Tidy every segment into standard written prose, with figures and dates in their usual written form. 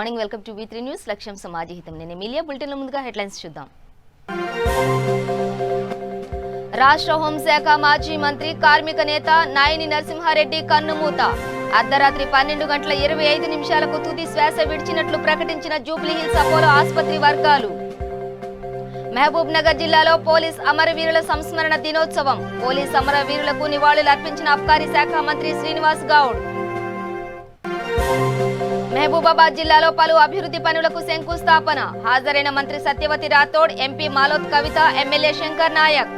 Morning welcome to V3 news లక్ష్యం సమాజహితం. నేను Emilia. Bulletin లో ముందుగా హెడ్లైన్స్ చూద్దాం. రాష్ట్ర హోంశాఖ మాజీ మంత్రి కార్మిక నేత నాయని నరసింహారెడ్డి కన్నుమూత. అర్ధరాత్రి 12:25 తుది శ్వాస విడిచినట్లు ప్రకటించిన జూబ్లీహిల్స్ అపోలో ఆసుపత్రి వర్గాలు. మహబూబ్ నగర్ జిల్లాలో పోలీస్ అమరవీరుల సంస్మరణ దినోత్సవం. పోలీస్ అమరవీరులకు నివాళులు అర్పించిన అబ్కారీ శాఖ మంత్రి శ్రీనివాస్ గౌడ్. మహబూబాబాద్ జిల్లాలో పలు అభివృద్ధి పనులకు శంకుస్థాపన. హాజరైన మంత్రి సత్యవతి రాథోడ్, ఎంపీ మాలోత్ కవిత, ఎమ్మెల్యే శంకర్ నాయక్.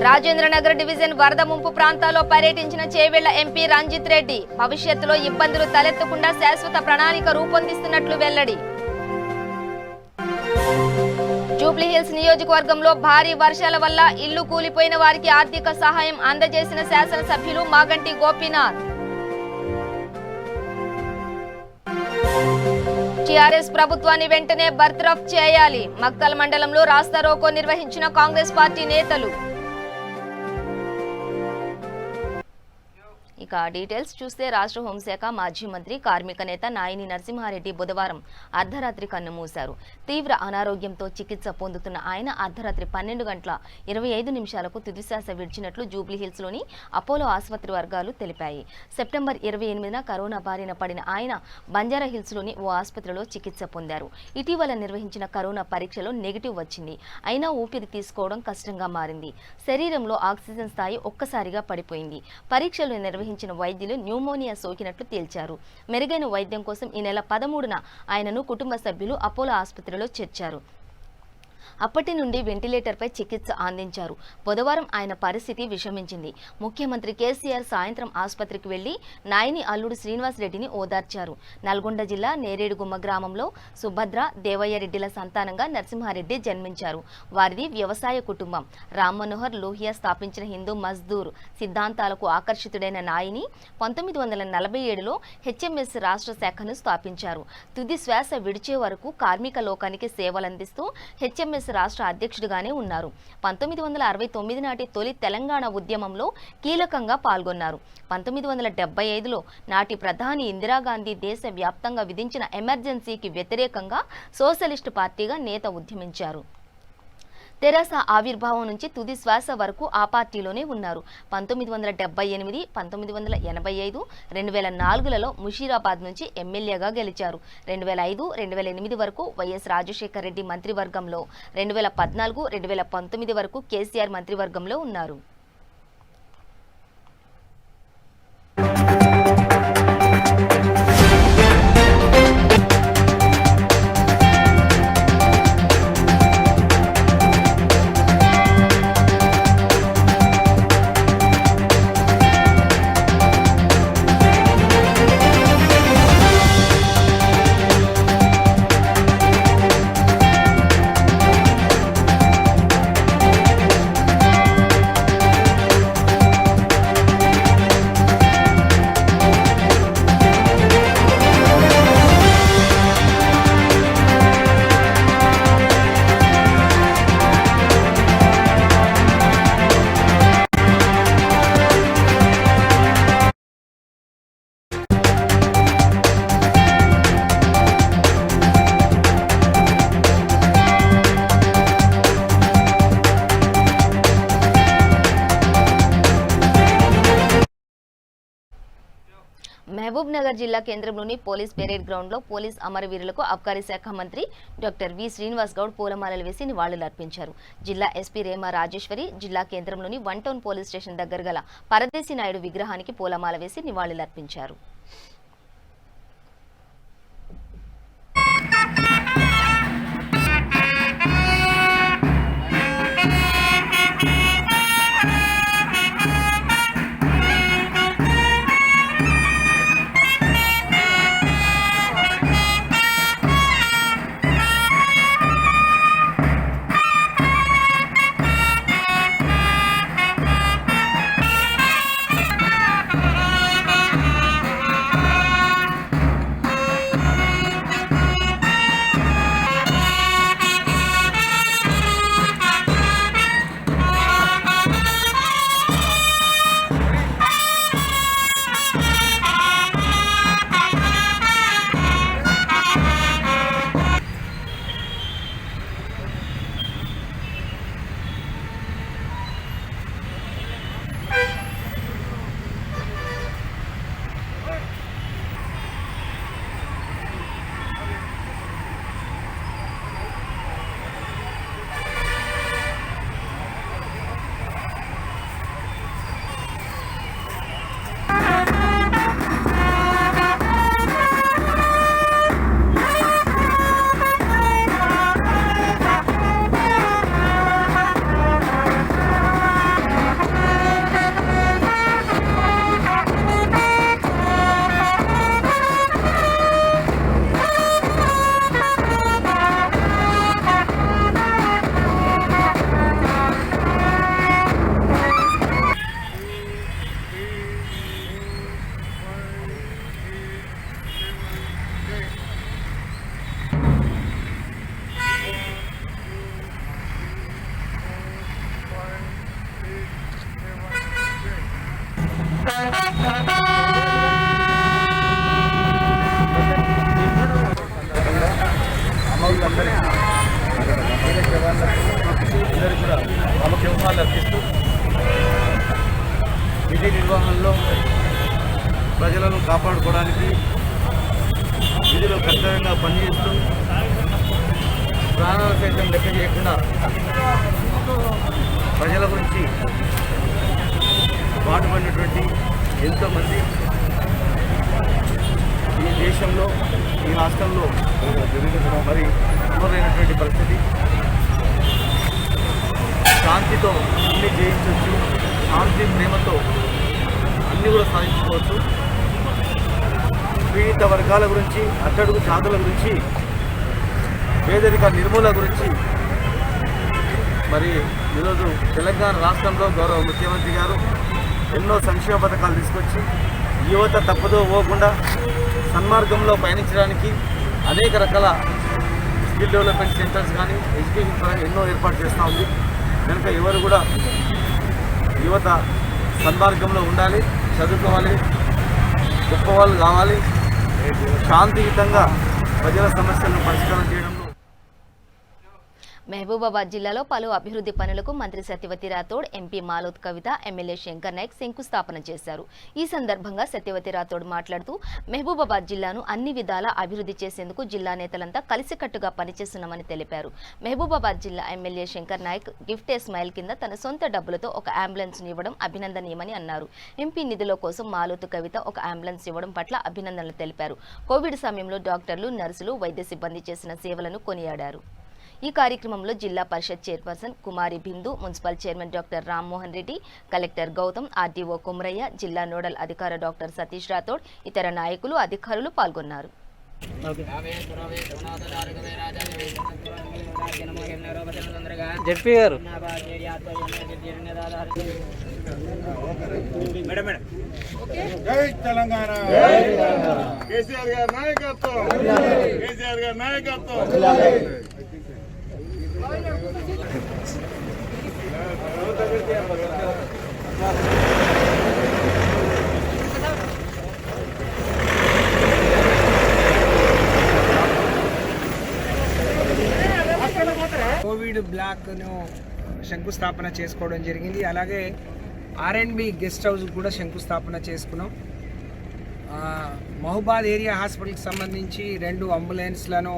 రాజేంద్రనగర్ డివిజన్ వరద ముంపు ప్రాంతాల్లో పర్యటించిన చేవెళ్ల ఎంపీ రంజిత్ రెడ్డి. భవిష్యత్తులో ఇబ్బందులు తలెత్తకుండా శాశ్వత ప్రణాళిక రూపొందిస్తున్నట్లు వెల్లడి. జూబ్లీహిల్స్ నియోజకవర్గంలో భారీ వర్షాల వల్ల ఇల్లు కూలిపోయిన వారికి ఆర్థిక సహాయం అందజేసిన శాసనసభ్యులు మాగంటి గోపీనాథ్. టీఆర్ఎస్ ప్రభుత్వాన్ని వెంటనే బర్తరఫ్ చేయాలి. మక్తల్ మండలంలో రాస్తారోకో నిర్వహించిన కాంగ్రెస్ పార్టీ నేతలు. ఇక డీటెయిల్స్ చూస్తే రాష్ట్ర హోంశాఖ మాజీ మంత్రి కార్మిక నేత నాయని నరసింహారెడ్డి బుధవారం అర్ధరాత్రి కన్నుమూశారు. తీవ్ర అనారోగ్యంతో చికిత్స పొందుతున్న ఆయన అర్ధరాత్రి 12:25 తుదిశ్వాస విడిచినట్లు జూబ్లీహిల్స్లోని అపోలో ఆసుపత్రి వర్గాలు తెలిపాయి. సెప్టెంబర్ 28న కరోనా బారిన పడిన ఆయన బంజారాహిల్స్లోని ఓ ఆసుపత్రిలో చికిత్స పొందారు. ఇటీవల నిర్వహించిన కరోనా పరీక్షలో నెగిటివ్ వచ్చింది. అయినా ఊపిరి తీసుకోవడం కష్టంగా మారింది. శరీరంలో ఆక్సిజన్ స్థాయి ఒక్కసారిగా పడిపోయింది. పరీక్షలు నిర్వహించిన వైద్యులు న్యూమోనియా సోకినట్లు తేల్చారు. మెరుగైన వైద్యం కోసం ఈ నెల 13న ఆయనను కుటుంబ సభ్యులు అపోలో ఆసుపత్రిలో చేర్చారు. అప్పటి నుండి వెంటిలేటర్పై చికిత్స అందించారు. బుధవారం ఆయన పరిస్థితి విషమించింది. ముఖ్యమంత్రి కేసీఆర్ సాయంత్రం ఆసుపత్రికి వెళ్లి నాయని అల్లుడు శ్రీనివాస్ రెడ్డిని ఓదార్చారు. నల్గొండ జిల్లా నేరేడుగుమ్మ గ్రామంలో సుభద్ర, దేవయ్య రెడ్డిల సంతానంగా నరసింహారెడ్డి జన్మించారు. వారిది వ్యవసాయ కుటుంబం. రామ్ మనోహర్ లోహియా స్థాపించిన హిందూ మజ్దూర్ సిద్ధాంతాలకు ఆకర్షితుడైన నాయని 1947లో HMS రాష్ట్ర శాఖను స్థాపించారు. తుది శ్వాస విడిచే వరకు కార్మిక లోకానికి సేవలందిస్తూ HMS రాష్ట్ర అధ్యక్షుడిగానే ఉన్నారు. 1969 నాటి తొలి తెలంగాణ ఉద్యమంలో కీలకంగా పాల్గొన్నారు. 1975లో నాటి ప్రధాని ఇందిరాగాంధీ దేశ వ్యాప్తంగా విధించిన ఎమర్జెన్సీకి వ్యతిరేకంగా సోషలిస్టు పార్టీగా నేత ఉద్యమించారు. తెరాస ఆవిర్భావం నుంచి తుది శ్వాస వరకు ఆ పార్టీలోనే ఉన్నారు. 1978, 1985, 2004లలో ముషీరాబాద్ నుంచి ఎమ్మెల్యేగా గెలిచారు. 2005, 2008 వరకు వైఎస్ రాజశేఖర్ రెడ్డి మంత్రివర్గంలో, 2014, 2019 వరకు కేసీఆర్ మంత్రివర్గంలో ఉన్నారు. మహబూబ్ నగర్ జిల్లా కేంద్రంలోని పోలీస్ పెరేడ్ గ్రౌండ్లో పోలీస్ అమరవీరులకు అబ్కారీ శాఖ మంత్రి డాక్టర్ వి శ్రీనివాస్ గౌడ్ పూలమాలలు వేసి నివాళులర్పించారు. జిల్లా ఎస్పీ రేమా రాజేశ్వరి జిల్లా కేంద్రంలోని 1 టౌన్ పోలీస్ స్టేషన్ దగ్గర గల పరదేశీ నాయుడు విగ్రహానికి పూలమాల వేసి నివాళులర్పించారు. అమరులందరికీ వీర జవాన్లందరికీ కూడా ప్రాముఖ్యమాలు అర్పిస్తూ విధి నిర్వహణలో ప్రజలను కాపాడుకోవడానికి విధిలో కర్తవ్యంగా పనిచేస్తూ ప్రాణాలు సైతం లెక్క చేయకుండా ప్రజల గురించి పాటుపడినటువంటి ఎంతోమంది ఈ దేశంలో ఈ రాష్ట్రంలో మరి అమరైనటువంటి పరిస్థితి. శాంతితో అన్ని జయించవచ్చు, శాంతి ప్రేమతో అన్నీ కూడా సాధించుకోవచ్చు. పీడిత వర్గాల గురించి, అట్టడుగు జాతుల గురించి, పేదరిక నిర్మూలన గురించి మరి ఈరోజు తెలంగాణ రాష్ట్రంలో గౌరవ ముఖ్యమంత్రి గారు ఎన్నో సంక్షేమ పథకాలు తీసుకొచ్చి యువత తప్పుదో పోకుండా సన్మార్గంలో పయనించడానికి అనేక రకాల స్కిల్ డెవలప్మెంట్ సెంటర్స్ కానీ ఎడ్యుకేషన్ పరంగా ఎన్నో ఏర్పాటు చేస్తూ ఉంది. కనుక ఎవరు కూడా యువత సన్మార్గంలో ఉండాలి, చదువుకోవాలి, గొప్పవాళ్ళు కావాలి, శాంతియుతంగా ప్రజల సమస్యలను పరిష్కారం చేయడంలో. మహబూబాబాద్ జిల్లాలో పలు అభివృద్ధి పనులకు మంత్రి సత్యవతి రాథోడ్, ఎంపీ మాలోత్ కవిత, ఎమ్మెల్యే శంకర్ నాయక్ శంకుస్థాపన చేశారు. ఈ సందర్భంగా సత్యవతి రాథోడ్ మాట్లాడుతూ మహబూబాబాద్ జిల్లాను అన్ని విధాలా అభివృద్ధి చేసేందుకు జిల్లా నేతలంతా కలిసికట్టుగా పనిచేస్తున్నామని తెలిపారు. మహబూబాబాద్ జిల్లా MLA Shankar Naik gift a smile కింద తన సొంత డబ్బులతో ఒక అంబులెన్స్ ఇవ్వడం అభినందనీయమని అన్నారు. ఎంపీ నిధుల కోసం మాలోత్ కవిత ఒక అంబులెన్స్ ఇవ్వడం పట్ల అభినందనలు తెలిపారు. కోవిడ్ సమయంలో డాక్టర్లు, నర్సులు, వైద్య సిబ్బంది చేసిన సేవలను కొనియాడారు. ఈ కార్యక్రమంలో Zilla Parishad chairperson Kumari Bindu, municipal chairman doctor Rammohan Reddy, collector Gautam, RDO Kumaraiah, జిల్లా నోడల్ అధికారి డాక్టర్ సతీష్ రాథోడ్, ఇతర నాయకులు, అధికారులు పాల్గొన్నారు. జెడ్పీ గారు జై తెలంగాణ, కేసీఆర్ గారి నాయకత్వం, కేసీఆర్ గారి నాయకత్వం. కోవిడ్ బ్లాక్ను శంకుస్థాపన చేసుకోవడం జరిగింది. అలాగే R&B గెస్ట్ హౌస్ కూడా శంకుస్థాపన చేసుకున్నాం. మహబూబాద్ ఏరియా హాస్పిటల్కి సంబంధించి 2 అంబులెన్స్లను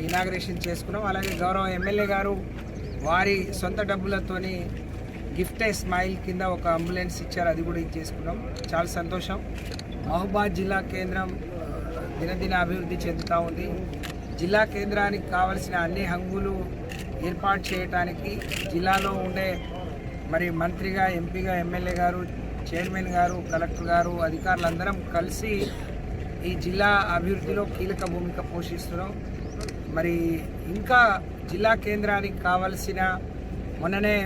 ఇనాగ్రేషన్ చేసుకున్నాం. అలాగే గౌరవ ఎమ్మెల్యే గారు వారి సొంత డబ్బులతోని గిఫ్ట్ ఏ స్మైల్ కింద ఒక అంబులెన్స్ ఇచ్చారు, అది కూడా ఇచ్చేసుకున్నాం. చాలా సంతోషం. మహబూబాద్ జిల్లా కేంద్రం దినదిన అభివృద్ధి చెందుతూ ఉంది. జిల్లా కేంద్రానికి కావలసిన అన్ని హంగులు ఏర్పాటు చేయడానికి జిల్లాలో ఉండే మరి మంత్రిగా, ఎంపీగా, ఎమ్మెల్యే గారు, చైర్మన్ గారు, కలెక్టర్ గారు, అధికారులందరం కలిసి ఈ జిల్లా అభివృద్ధిలో కీలక భూమిక పోషిస్తున్నాం. మరి ఇంకా జిల్లా కేంద్రానికి కావలసిన మొన్ననే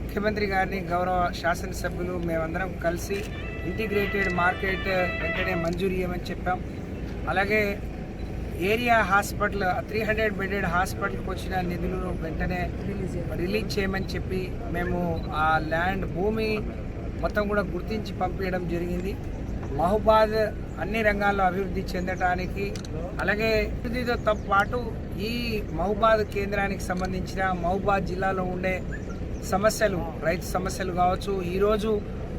ముఖ్యమంత్రి గారిని, గౌరవ శాసనసభ్యులు మేమందరం కలిసి ఇంటిగ్రేటెడ్ మార్కెట్ వెంటనే మంజూరు చేయమని చెప్పాం. అలాగే ఏరియా హాస్పిటల్ 300 బెడెడ్ హాస్పిటల్కి వచ్చిన నిధులను వెంటనే రిలీజ్ చేయమని చెప్పి మేము ఆ ల్యాండ్ భూమి మొత్తం కూడా గుర్తించి పంపించడం జరిగింది. మహబూబాద్ అన్ని రంగాల్లో అభివృద్ధి చెందడానికి, అలాగే అభివృద్ధితో పాటు ఈ మహబూబాద్ కేంద్రానికి సంబంధించిన మహబూబాద్ జిల్లాలో ఉండే సమస్యలు, రైతు సమస్యలు కావచ్చు. ఈరోజు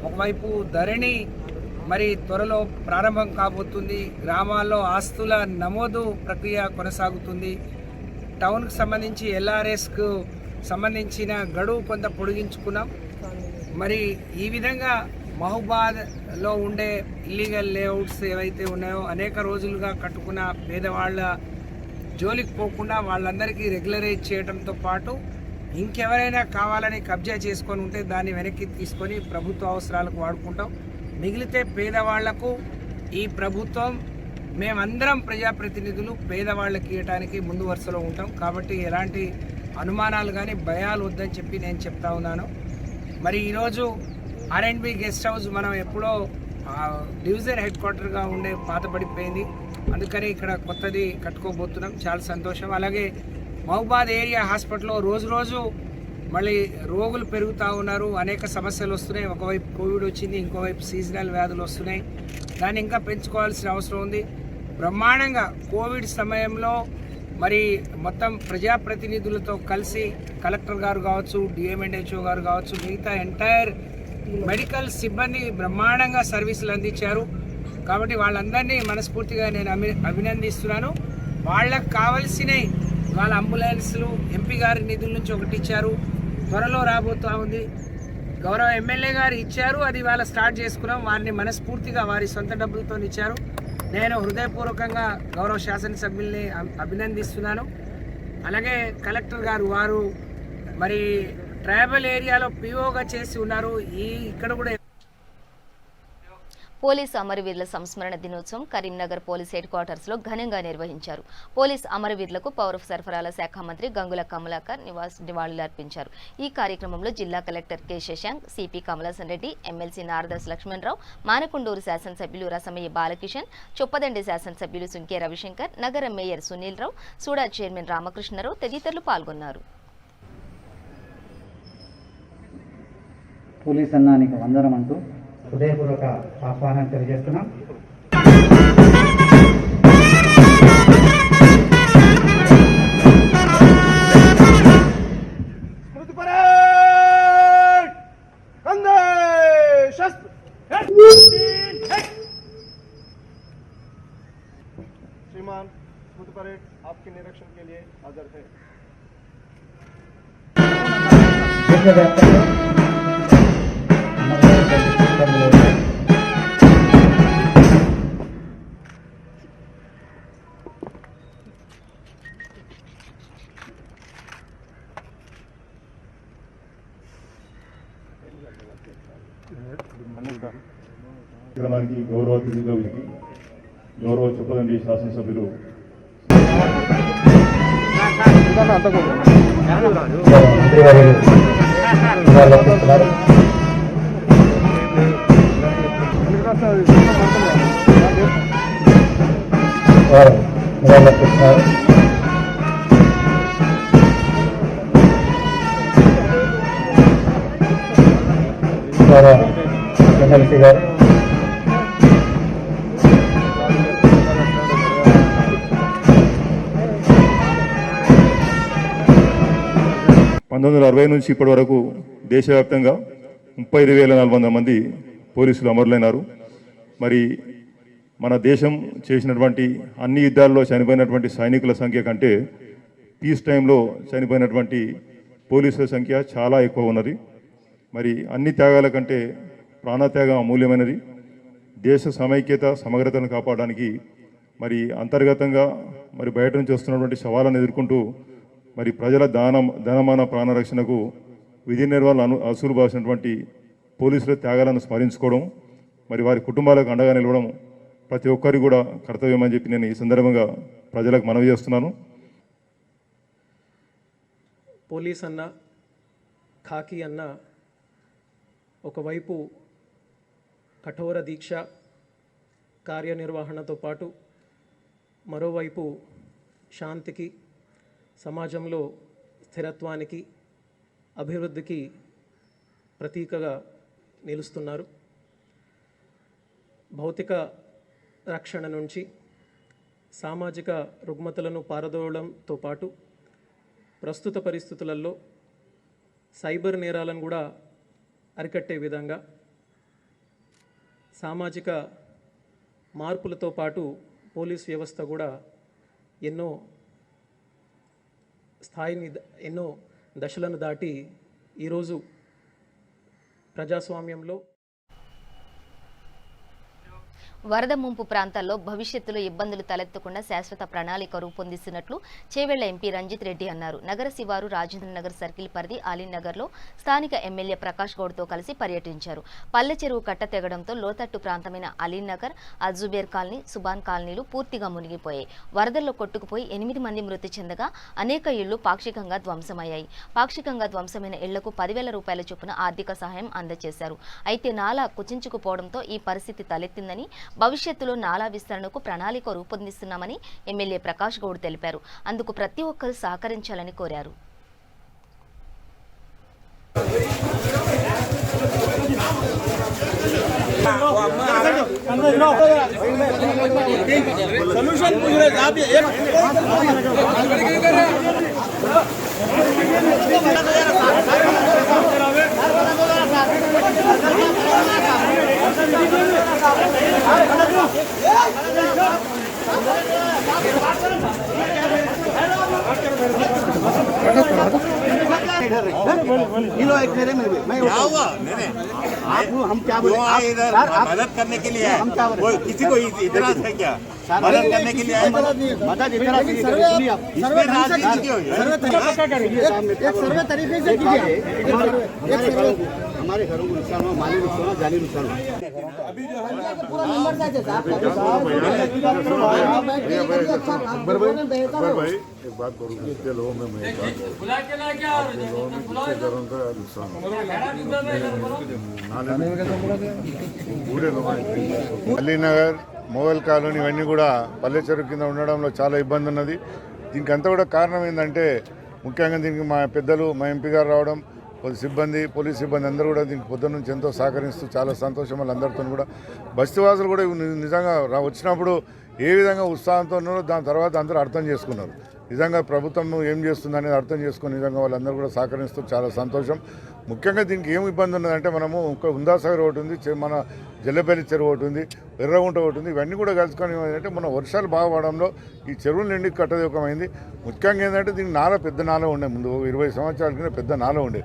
ఒకవైపు ధరణి మరి త్వరలో ప్రారంభం కాబోతుంది. గ్రామాల్లో ఆస్తుల నమోదు ప్రక్రియ కొనసాగుతుంది. టౌన్కి సంబంధించి LRSకు సంబంధించిన గడువు కొంత పొడిగించుకున్నాం. మరి ఈ విధంగా మహబూబాద్లో ఉండే ఇల్లీగల్ లేఅవుట్స్ ఏవైతే ఉన్నాయో అనేక రోజులుగా కట్టుకున్న పేదవాళ్ళ జోలికి పోకుండా వాళ్ళందరికీ రెగ్యులరైజ్ చేయడంతో పాటు ఇంకెవరైనా కావాలని కబ్జా చేసుకొని ఉంటే దాన్ని వెనక్కి తీసుకొని ప్రభుత్వ అవసరాలకు వాడుకుంటాం. మిగిలితే పేదవాళ్లకు ఈ ప్రభుత్వం, మేమందరం ప్రజాప్రతినిధులు పేదవాళ్ళకి ఇవ్వడానికి ముందు వరుసలో ఉంటాం. కాబట్టి ఎలాంటి అనుమానాలు కానీ భయాలు వద్దని చెప్పి నేను చెప్తా ఉన్నాను. మరి ఈరోజు R&B గెస్ట్ హౌస్ మనం ఎప్పుడో డివిజన్ హెడ్ క్వార్టర్గా ఉండే పాతపడిపోయింది, అందుకని ఇక్కడ కొత్తది కట్టుకోబోతున్నాం. చాలా సంతోషం. అలాగే మహబూబాద్ ఏరియా హాస్పిటల్లో రోజు మళ్ళీ రోగులు పెరుగుతూ ఉన్నారు, అనేక సమస్యలు వస్తున్నాయి. ఒకవైపు కోవిడ్ వచ్చింది, ఇంకోవైపు సీజనల్ వ్యాధులు వస్తున్నాయి. దాన్ని ఇంకా పెంచుకోవాల్సిన అవసరం ఉంది. బ్రహ్మాండంగా కోవిడ్ సమయంలో మరి మొత్తం ప్రజాప్రతినిధులతో కలిసి కలెక్టర్ గారు కావచ్చు, డిఎంఎండ్హెచ్ఓ గారు కావచ్చు, మిగతా ఎంటైర్ మెడికల్ సిబ్బంది బ్రహ్మాండంగా సర్వీసులు అందించారు. కాబట్టి వాళ్ళందరినీ మనస్ఫూర్తిగా నేను అభినందిస్తున్నాను. వాళ్ళకు కావాల్సినవి వాళ్ళ అంబులెన్స్లు ఎంపీ గారి నిధుల నుంచి ఒకటి ఇచ్చారు, త్వరలో రాబోతూ ఉంది. గౌరవ ఎమ్మెల్యే గారు ఇచ్చారు, అది వాళ్ళ స్టార్ట్ చేసుకున్నాం. వారిని మనస్ఫూర్తిగా వారి సొంత డబ్బులతో ఇచ్చారు. నేను హృదయపూర్వకంగా గౌరవ శాసనసభ్యుల్ని అభినందిస్తున్నాను. అలాగే కలెక్టర్ గారు వారు మరి ట్రైబల్ ఏరియాలో పిఓగా చేసి ఉన్నారు. ఇక్కడ కూడా పోలీసు అమరవీరుల సంస్మరణ దినోత్సవం కరీంనగర్ పోలీస్ హెడ్ క్వార్టర్స్ లో ఘనంగా నిర్వహించారు. పోలీస్ అమరవీరులకు పౌర సరఫరాల శాఖ మంత్రి గంగుల కమలాకర్ నివాళులర్పించారు. ఈ కార్యక్రమంలో జిల్లా collector K Shashank, CP Kamalasan Reddy, MLC Naradas Lakshmanrao, Manakondur శాసనసభ్యులు రసమయ్య బాలకిషన్, చొప్పదండి శాసనసభ్యులు సుంకే రవిశంకర్, నగర mayor Sunil Rao, SUDA chairman Ramakrishnarao తదితరులు పాల్గొన్నారు. పోలీస్ అన్నానికి వందనం అంటూ హృదయపూర్వక ఆహ్వానం తెలియజేస్తున్నాం. श्रीमान स्मृति परेड आपके निरीक्षण के लिए हाजिर है. కార్యక్రమానికి గౌరవ అతిథిగా గౌరవ చొప్పదండి శాసనసభ్యులు ఎమ్మెల్సీ గారు 1960 నుంచి ఇప్పటి వరకు దేశవ్యాప్తంగా 35,400 మంది పోలీసులు అమరులైనారు. మరి మన దేశం చేసినటువంటి అన్ని యుద్ధాల్లో చనిపోయినటువంటి సైనికుల సంఖ్య కంటే పీస్ టైంలో చనిపోయినటువంటి పోలీసుల సంఖ్య చాలా ఎక్కువ ఉన్నది. మరి అన్ని త్యాగాల కంటే ప్రాణత్యాగం అమూల్యమైనది. దేశ సమైక్యత సమగ్రతను కాపాడడానికి మరి అంతర్గతంగా మరి బయట నుంచి వస్తున్నటువంటి సవాళ్ళను ఎదుర్కొంటూ మరి ప్రజల ధనమాన ప్రాణరక్షణకు విధి నిర్వహణ అసూలు బాసినటువంటి పోలీసుల త్యాగాలను స్మరించుకోవడం, మరి వారి కుటుంబాలకు అండగా నిలవడం ప్రతి ఒక్కరికి కూడా కర్తవ్యం అని చెప్పి నేను ఈ సందర్భంగా ప్రజలకు మనవి చేస్తున్నాను. పోలీస్ అన్న, ఖాకీ అన్న ఒకవైపు కఠోర దీక్ష కార్యనిర్వహణతో పాటు మరోవైపు శాంతికి, సమాజంలో స్థిరత్వానికి, అభివృద్ధికి ప్రతీకగా నిలుస్తున్నారు. భౌతిక రక్షణ నుంచి సామాజిక రుగ్మతలను పారదోలడంతో పాటు ప్రస్తుత పరిస్థితులలో సైబర్ నేరాలను కూడా అరికట్టే విధంగా సామాజిక మార్పులతో పాటు పోలీస్ వ్యవస్థ కూడా ఎన్నో దశలను దాటి ఈరోజు ప్రజాస్వామ్యంలో వరద ముంపు ప్రాంతాల్లో భవిష్యత్తులో ఇబ్బందులు తలెత్తకుండా శాశ్వత ప్రణాళిక రూపొందిస్తున్నట్లు చేవెళ్ల ఎంపీ రంజిత్ రెడ్డి అన్నారు. నగర శివారు రాజేంద్రనగర్ సర్కిల్ పరిధి ఆలీనగర్లో స్థానిక ఎమ్మెల్యే ప్రకాష్ గౌడ్తో కలిసి పర్యటించారు. పల్లె చెరువు కట్ట తెగడంతో లోతట్టు ప్రాంతమైన అలీనగర్, అజుబేర్ కాలనీ, సుబాన్ కాలనీలు పూర్తిగా మునిగిపోయాయి. వరదల్లో కొట్టుకుపోయి 8 మంది మృతి చెందగా అనేక ఇళ్లు పాక్షికంగా ధ్వంసమయ్యాయి. పాక్షికంగా ధ్వంసమైన ఇళ్లకు 10,000 రూపాయల చొప్పున ఆర్థిక సహాయం అందజేశారు. అయితే నాలా కుచించుకుపోవడంతో ఈ పరిస్థితి తలెత్తిందని, భవిష్యత్తులో నాలా విస్తరణకు ప్రణాళిక రూపొందిస్తున్నామని ఎమ్మెల్యే ప్రకాష్ గౌడ్ తెలిపారు. అందుకు ప్రతి ఒక్కరూ సహకరించాలని కోరారు. हम क्या बोले इधर मदद करने के लिए है, कोई किसी को इतराज है क्या? मदद करने के लिए आए, मदद इतराज इसमें राजनीति क्यों है? तरीके से हमारे घरों को नुकसान हुआ, माली नुकसान हुआ, जानी नुकसान हुआ। भाई एक बात करूँ, जितने लोगों में मैं घरों का नुकसान అలీనగర్ మోవల్ కాలనీ ఇవన్నీ కూడా పల్లె చెరువు కింద ఉండడంలో చాలా ఇబ్బంది ఉన్నది. దీనికి అంతా కూడా కారణం ఏంటంటే ముఖ్యంగా దీనికి మా పెద్దలు మా ఎంపీ గారు రావడం, సిబ్బంది పోలీస్ సిబ్బంది అందరూ కూడా దీనికి పొద్దున్న నుంచి ఎంతో సహకరిస్తూ చాలా సంతోషం. వాళ్ళందరితో కూడా బస్తీవాసులు కూడా నిజంగా వచ్చినప్పుడు ఏ విధంగా ఉత్సాహంతో ఉన్నారో దాని తర్వాత అందరూ అర్థం చేసుకున్నారు. నిజంగా ప్రభుత్వం ఏం చేస్తుంది అనేది అర్థం చేసుకుని నిజంగా వాళ్ళందరూ కూడా సహకరిస్తూ చాలా సంతోషం. ముఖ్యంగా దీనికి ఏం ఇబ్బంది ఉన్నదంటే మనము ఉందాసాగర్ ఒకటి ఉంది, మన జల్లపల్లి చెరువు ఒకటి ఉంది, ఎర్రగుంట ఒకటి ఉంది. ఇవన్నీ కూడా కలుసుకొని ఏంటంటే మన వర్షాలు బాగా పడడంలో ఈ చెరువులు నిండి కట్టదీకమైంది. ముఖ్యంగా ఏంటంటే దీనికి నాల పెద్ద నాల ఉండే, ముందు 20 సంవత్సరాల కింద పెద్ద నాల ఉండే.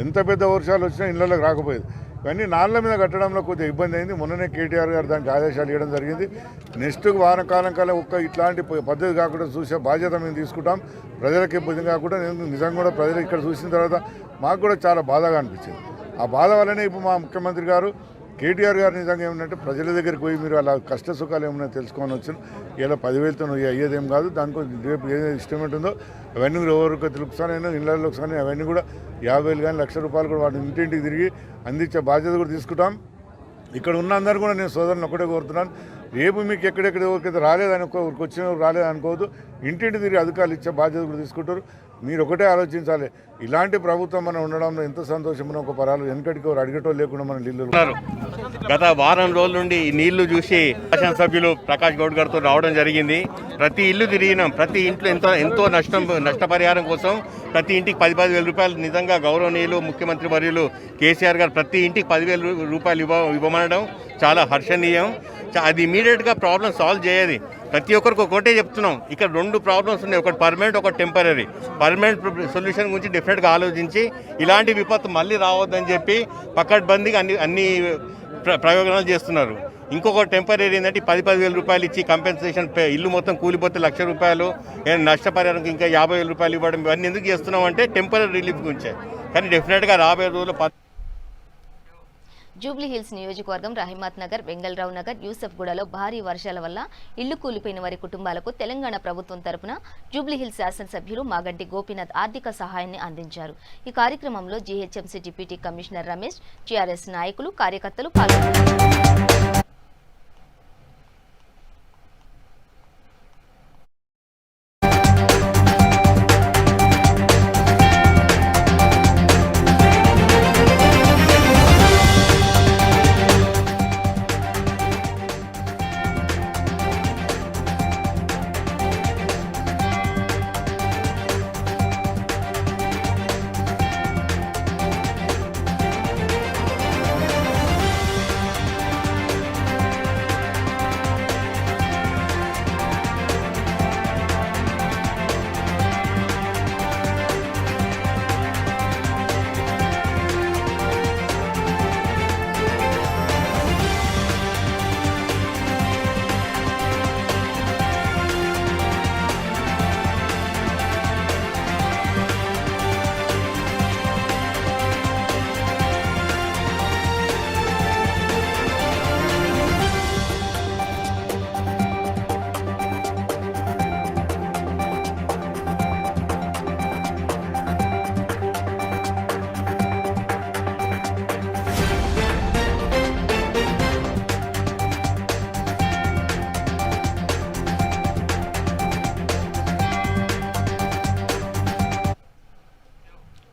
ఎంత పెద్ద వర్షాలు వచ్చినా ఇళ్లలోకి రాకపోయేది. ఇవన్నీ నాళ్ళ మీద కట్టడంలో కొద్దిగా ఇబ్బంది అయింది. మొన్ననే కేటీఆర్ గారు దానికి ఆదేశాలు ఇవ్వడం జరిగింది. నెక్స్ట్ వానకాలం కల్లా ఇట్లాంటి పద్ధతి కాకుండా చూసే బాధ్యత మేము తీసుకుంటాం. ప్రజలకు ఇబ్బంది కాకుండా నేను నిజంగా కూడా ప్రజలు ఇక్కడ చూసిన తర్వాత మాకు కూడా చాలా బాధగా అనిపించింది. ఆ బాధ వల్లనే ఇప్పుడు మా ముఖ్యమంత్రి గారు కేటీఆర్ గారు నిజంగా ఏమంటే ప్రజల దగ్గరికి పోయి మీరు అలా కష్ట సుఖాలు ఏమైనా తెలుసుకొని వచ్చాను. ఇలా 10,000తో అయ్యేదేం కాదు, దానికి రేపు ఏదైతే ఇష్టమేంట్ ఉందో అవన్నీ కూడా ఎవరికి తెలుపుతానైనా ఇళ్ళలోకి కానీ అవన్నీ కూడా 50,000 కానీ ₹1,00,000 కూడా వాటిని ఇంటింటికి తిరిగి అందించే బాధ్యత కూడా తీసుకుంటాం. ఇక్కడ ఉన్న అందరూ కూడా నేను సోదరుని ఒకటే కోరుతున్నాను, రేపు మీకు ఎక్కడెక్కడ ఎవరికైతే రాలేదనుకోరికి వచ్చిన రాలేదనుకోవద్దు, ఇంటింటి తిరిగి అధికారులు ఇచ్చే బాధ్యత కూడా తీసుకుంటారు. మీరు ఒకటే ఆలోచించాలి, ఇలాంటి ప్రభుత్వం మనం ఉండడంలో ఎంత సంతోషం. ఒక పరాలు వెనకటికి ఎవరు అడిగటో లేకుండా మన ఇల్లు గత వారం రోజుల నుండి ఈ నీళ్లు చూసి శాసనసభ్యులు ప్రకాష్ గౌడ్ గారితో రావడం జరిగింది. ప్రతి ఇల్లు తిరిగినాం, ప్రతి ఇంట్లో ఎంతో నష్టపరిహారం కోసం ప్రతి ఇంటికి 10,000 రూపాయలు నిజంగా గౌరవనీయులు ముఖ్యమంత్రి వర్యులు కేసీఆర్ గారు ప్రతి ఇంటికి 10,000 రూపాయలు ఇవ్వమనడం చాలా హర్షణీయం. అది ఇమీడియట్గా ప్రాబ్లం సాల్వ్ చేయదు. ప్రతి ఒక్కరికి ఒకటే చెప్తున్నాం, ఇక్కడ 2 ప్రాబ్లమ్స్ ఉన్నాయి, ఒకటి పర్మనెంట్, ఒకటి టెంపరీ. పర్మనెంట్ సొల్యూషన్ గురించి డెఫినెట్గా ఆలోచించి ఇలాంటి విపత్తు మళ్ళీ రావద్దని చెప్పి పకడ్బందీగా అన్ని ప్రయోగాలు చేస్తున్నారు. ఇంకొక టెంపరీ ఏంటంటే 10,000 రూపాయలు ఇచ్చి కంపెన్సేషన్, ఇల్లు మొత్తం కూలిపోతే ₹1,00,000, నష్టపరిహారం ఇంకా ₹50,000 ఇవ్వడం, ఇవన్నీ ఎందుకు చేస్తున్నాం అంటే టెంపరీ రిలీఫ్ గురించే. కానీ డెఫినెట్గా రాబోయే రోజుల్లో జూబ్లీహిల్స్ నియోజకవర్గం రహీమత్ నగర్, వెంగళరావు నగర్, యూసఫ్గూడలో భారీ వర్షాల వల్ల ఇళ్లు కూలిపోయిన వారి కుటుంబాలకు తెలంగాణ ప్రభుత్వం తరపున జూబ్లీహిల్స్ శాసనసభ్యులు మాగంటి గోపీనాథ్ ఆర్థిక సహాయాన్ని అందించారు. ఈ కార్యక్రమంలో GHMC deputy commissioner Ramesh, TRS నాయకులు, కార్యకర్తలు పాల్గొన్నారు.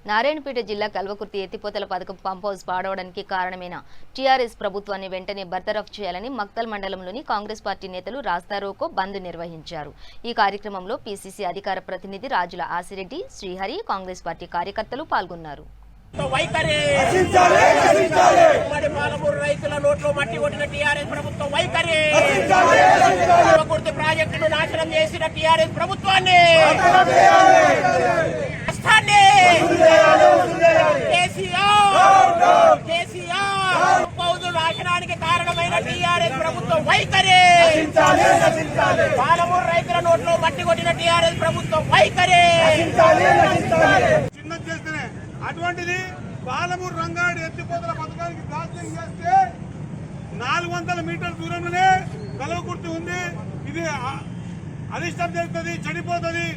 నారాయణపేట జిల్లా కల్వకుర్తి ఎత్తిపోతల పథకం పంప్ హౌస్ పాడవడానికి కారణమైన టీఆర్ఎస్ ప్రభుత్వాన్ని వెంటనే బర్తరఫ్ చేయాలని మక్తల్ మండలంలోని కాంగ్రెస్ పార్టీ నేతలు రాస్తారోకో బంద్ నిర్వహించారు. ఈ కార్యక్రమంలో పీసీసీ అధికార ప్రతినిధి రాజుల ఆసిరెడ్డి, శ్రీహరి, కాంగ్రెస్ పార్టీ కార్యకర్తలు పాల్గొన్నారు. రైతుల నోట్లో మట్టి కొట్టిన టీఆర్ఎస్ ప్రభుత్వం వైఖరి, ప్రాజెక్టును నాశనం చేసిన టీఆర్ఎస్ ప్రభుత్వాన్ని నాశనానికి కారణమైన టీఆర్ఎస్ ప్రభుత్వం వైఖరి, పాలమూరు రైతుల నోట్లో మట్టి కొట్టిన టీఆర్ఎస్ ప్రభుత్వం వైఖరి. అటువంటిది పాలమూరు రంగారెడ్డి ఎత్తిపోతల పథకానికి బ్లాస్టింగ్ చేస్తే 400 మీటర్ల దూరంలోనే కల్వకుర్తి ఉంది. ఇది అరిష్టం జరుగుతుంది, చెడిపోతుంది,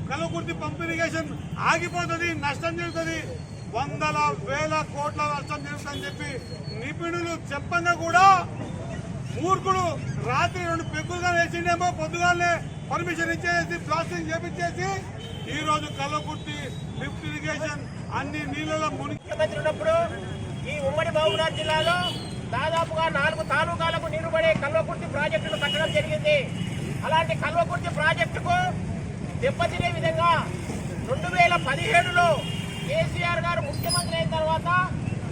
కల్వకుర్తి పంప్ ఇరిగేషన్ ఆగిపోతుంది, నష్టం జరుగుతుంది, వందల వేల కోట్ల నష్టం జరుగుతుందని చెప్పి నిపుణులు చెప్పంగా కూడా మూర్ఖుడు రాత్రి 2 పెగ్గులుగా వేసిండేమో పొద్దుగానే పర్మిషన్ ఇచ్చేసి బ్లాస్టింగ్ చేపించేసి ఈ రోజు కల్వకుర్తి లిఫ్ట్ ఇరిగేషన్ అన్ని నీళ్ళలో మునిగినప్పుడు ఈ ఉమ్మడి మహబూబాబాద్ జిల్లాలో దాదాపుగా 4 తాలూకాలకు నీరు పడే కల్వకుర్తి ప్రాజెక్టును కట్టడం జరిగింది. అలాంటి కల్వకుర్తి ప్రాజెక్టుకు దెబ్బతినే విధంగా 2017లో కేసీఆర్ గారు ముఖ్యమంత్రి అయిన తర్వాత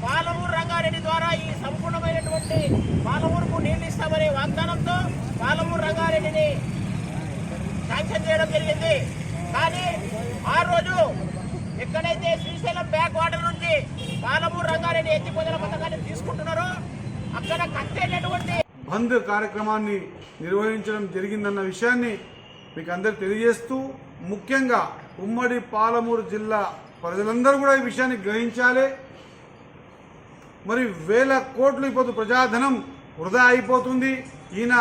పాలమూరు రంగారెడ్డి ద్వారా ఈ సంపూర్ణమైనటువంటి పాలమూరుకు నీళ్లు ఇస్తామనే వాగ్దానంతో పాలమూరు రంగారెడ్డిని శాంక్షన్ చేయడం జరిగింది. కానీ ఆ రోజు ఎక్కడైతే శ్రీశైలం బ్యాక్ వాటర్ నుంచి పాలమూరు రంగారెడ్డి ఎత్తిపోతల పథకాన్ని తీసుకుంటున్నారో అక్కడ కట్టేటటువంటి బంద్ కార్యక్రమాన్ని నిర్వహించడం జరిగిందన్న విషయాన్ని మీకు అందరికి తెలియజేస్తూ, ముఖ్యంగా ఉమ్మడి పాలమూరు జిల్లా ప్రజలందరూ కూడా ఈ విషయాన్ని గ్రహించాలి. మరి వేల కోట్లు ఇప్పుడు ప్రజాధనం వృధా అయిపోతుంది ఈయన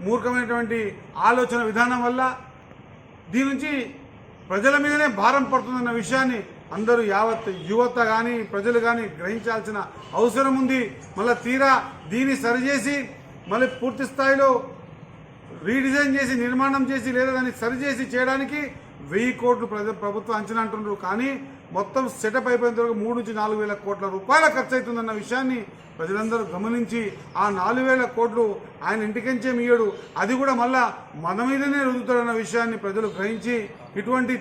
మూర్ఖమైనటువంటి ఆలోచన విధానం వల్ల. దీని నుంచి ప్రజల మీదనే భారం పడుతుందన్న విషయాన్ని అందరూ యావత్ యువత కానీ ప్రజలు కానీ గ్రహించాల్సిన అవసరం ఉంది. మళ్ళీ తీరా దీన్ని సరిచేసి మళ్ళీ పూర్తి స్థాయిలో రీడిజైన్ చేసి నిర్మాణం చేసి లేదా దాన్ని సరిచేసి చేయడానికి 1000 కోట్లు ప్రభుత్వం అంచనా అంటున్నారు. కానీ మొత్తం సెటప్ అయిపోయిన తర్వాత 3 నుంచి 4 వేల కోట్ల రూపాయల ఖర్చు అవుతుందన్న విషయాన్ని ప్రజలందరూ గమనించి ఆ 4,000 కోట్లు ఆయన ఇంటికించే మీయడు, అది కూడా మళ్ళా మన మీదనే రుదుతాడన్న విషయాన్ని ప్రజలు గ్రహించి ఇటువంటి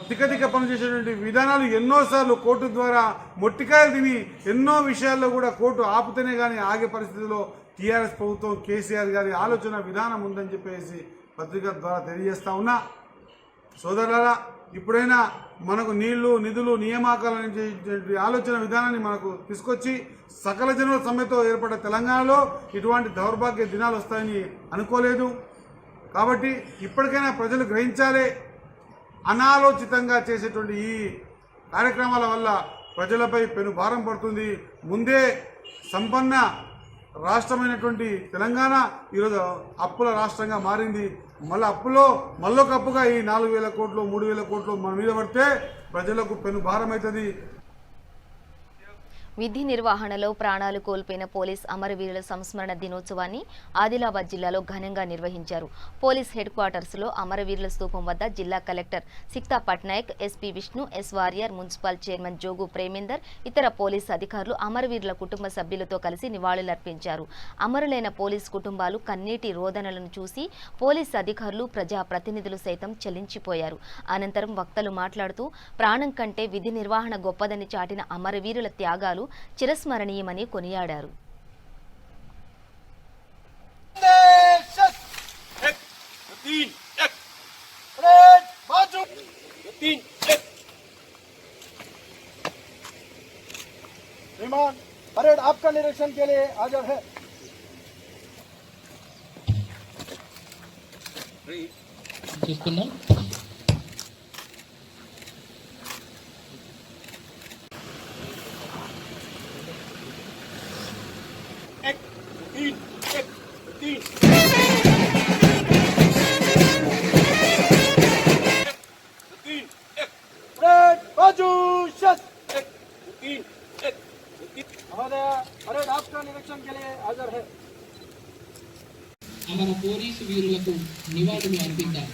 తిక్క పనిచేసేటువంటి విధానాలు ఎన్నోసార్లు కోర్టు ద్వారా మొట్టికాయలు తిని ఎన్నో విషయాల్లో కూడా కోర్టు ఆపుతేనే కానీ ఆగే పరిస్థితిలో టీఆర్ఎస్ ప్రభుత్వం కేసీఆర్ గారి ఆలోచన విధానం ఉందని చెప్పేసి పత్రిక ద్వారా తెలియజేస్తా ఉన్నా. సోదరులారా, ఇప్పుడైనా మనకు నీళ్లు నిధులు నియామకాలనే ఆలోచన విధానాన్ని మనకు తీసుకొచ్చి సకల జనుల సమ్మెతో ఏర్పడ్డ తెలంగాణలో ఇటువంటి దౌర్భాగ్య దినాలు వస్తాయని అనుకోలేదు. కాబట్టి ఇప్పటికైనా ప్రజలు గ్రహించాలి, అనాలోచితంగా చేసేటువంటి ఈ కార్యక్రమాల వల్ల ప్రజలపై పెను భారం పడుతుంది. ముందే సంపన్న రాష్ట్రమైనటువంటి తెలంగాణ ఈరోజు అప్పుల రాష్ట్రంగా మారింది. మళ్ళీ అప్పులో మళ్ళొక అప్పుగా ఈ 4,000 కోట్లు 3,000 కోట్లు మన మీద పడితే ప్రజలకు పెను భారం అవుతుంది. విధి నిర్వహణలో ప్రాణాలు కోల్పోయిన పోలీస్ అమరవీరుల సంస్మరణ దినోత్సవాన్ని ఆదిలాబాద్ జిల్లాలో ఘనంగా నిర్వహించారు. పోలీస్ హెడ్ క్వార్టర్స్లో అమరవీరుల స్తూపం వద్ద జిల్లా collector Sikta Patnaik, SP Vishnu, S Warrier, municipal chairman Jogu Premender, ఇతర పోలీస్ అధికారులు అమరవీరుల కుటుంబ సభ్యులతో కలిసి నివాళులర్పించారు. అమరులైన పోలీస్ కుటుంబాలు కన్నీటి రోదనలను చూసి పోలీస్ అధికారులు, ప్రజాప్రతినిధులు సైతం చలించిపోయారు. అనంతరం వక్తలు మాట్లాడుతూ ప్రాణం కంటే విధి నిర్వహణ గొప్పదని చాటిన అమరవీరుల త్యాగాలు చిరస్మరణీయమని కొనియాడారు. परेड आपका निरीक्षण के लिए हाजिर है. చూస్తున్నాం. परेड आपका निरीक्षण के लिए हाजिर है. మన పోలీసు వీరులకు నివాళులు అర్పిద్దాం.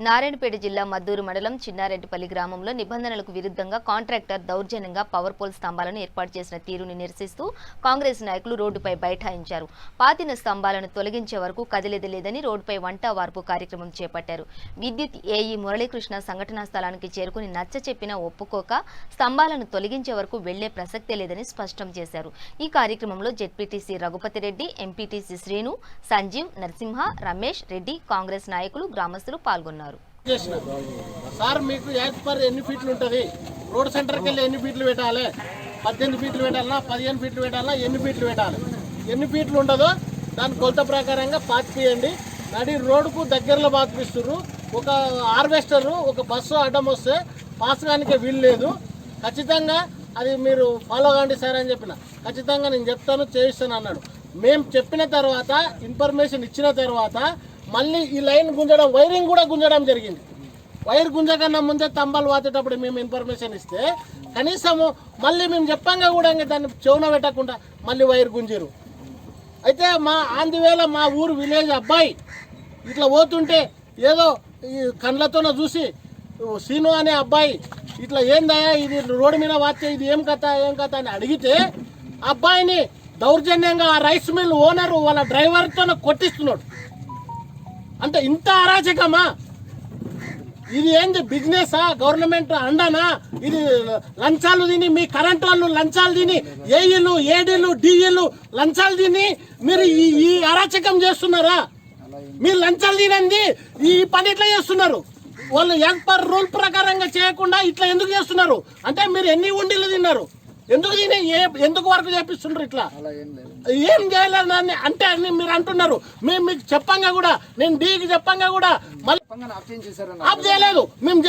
నారాయణపేట జిల్లా మద్దూరు మండలం చిన్నారెడ్డిపల్లి గ్రామంలో నిబంధనలకు విరుద్ధంగా కాంట్రాక్టర్ దౌర్జన్యంగా పవర్ పోల్ స్తంభాలను ఏర్పాటు చేసిన తీరుని నిరసిస్తూ కాంగ్రెస్ నాయకులు రోడ్డుపై బైఠాయించారు. పాతిన స్తంభాలను తొలగించే వరకు కదిలేది లేదని రోడ్డుపై వంట వార్పు కార్యక్రమం చేపట్టారు. విద్యుత్ ఏఈ మురళీకృష్ణ సంఘటనా స్థలానికి చేరుకుని నచ్చ చెప్పినా ఒప్పుకోక స్తంభాలను తొలగించే వరకు వెళ్లే ప్రసక్తే లేదని స్పష్టం చేశారు. ఈ కార్యక్రమంలో జెడ్పీటీసీ రఘుపతిరెడ్డి, ఎంపీటీసీ శ్రీను, సంజీవ్, నరసింహ, రమేష్ రెడ్డి, కాంగ్రెస్ నాయకులు, గ్రామస్తులు పాల్గొన్నారు. సార్ మీకు యాజ్ పర్ ఎన్ని ఫీట్లు ఉంటుంది, రోడ్ సెంటర్కి వెళ్ళి ఎన్ని ఫీట్లు పెట్టాలి, 18 ఫీట్లు పెట్టాలన్నా 15 ఫీట్లు పెట్టాలన్నా ఎన్ని ఫీట్లు పెట్టాలి, ఎన్ని ఫీట్లు ఉండదో దాని కొలత ప్రకారంగా పాతిపియండి. నడి రోడ్డుకు దగ్గరలో పాతిపిస్తున్నారు. ఒక హార్వెస్టరు ఒక బస్సు అడ్డం వస్తే పాసగానికే వీలు లేదు. ఖచ్చితంగా అది మీరు ఫాలో కాండి సార్ అని చెప్పిన. ఖచ్చితంగా నేను చెప్తాను, చేయిస్తాను అన్నాడు. మేము చెప్పిన తర్వాత, ఇన్ఫర్మేషన్ ఇచ్చిన తర్వాత మళ్ళీ ఈ లైన్ గుంజడం, వైరింగ్ కూడా గుంజడం జరిగింది. వైర్ గుంజకన్నా ముందే తంబాలు వాచేటప్పుడు మేము ఇన్ఫర్మేషన్ ఇస్తే కనీసము మళ్ళీ మేము చెప్పంగా కూడా దాన్ని చెవున పెట్టకుండా మళ్ళీ వైర్ గుంజిరు. అయితే మా ఆందివేళ మా ఊరు విలేజ్ అబ్బాయి ఇట్లా పోతుంటే ఏదో ఈ కండ్లతోనే చూసి సీను అనే అబ్బాయి ఇట్లా ఏందయ్యా ఇది రోడ్డు మీద వాచే, ఇది ఏం కథ అని అడిగితే అబ్బాయిని దౌర్జన్యంగా ఆ రైస్ మిల్ ఓనరు వాళ్ళ డ్రైవర్తో కొట్టిస్తున్నాడు. అంటే ఇంత అరాచకమా? ఇది ఏంది బిజినెసా? గవర్నమెంట్ అండనా? ఇది లంచాలు తిని మీ కరెంట్ వాళ్ళు లంచాలు తిని, ఏఈలు, ఏడీలు, డిఈలు లంచాలు తిని మీరు ఈ అరాచకం చేస్తున్నారా? మీరు లంచాలు తినండి ఈ పని ఇట్లా చేస్తున్నారు. వాళ్ళు యాజ్ పర్ రూల్ ప్రకారంగా చేయకుండా ఇట్లా ఎందుకు చేస్తున్నారు? అంటే మీరు ఎన్ని ఉండిలు తిన్నారు? ఎందుకు తిని ఎందుకు వరకు చేపిస్తున్నారు? ఇట్లా ఏం చేయలేదని అంటే మీరు అంటున్నారు. మేము మీకు చెప్పంగా కూడా, నేను డీకి చెప్పంగా కూడా మళ్ళీ ఆఫ్ చేయలేదు. మేము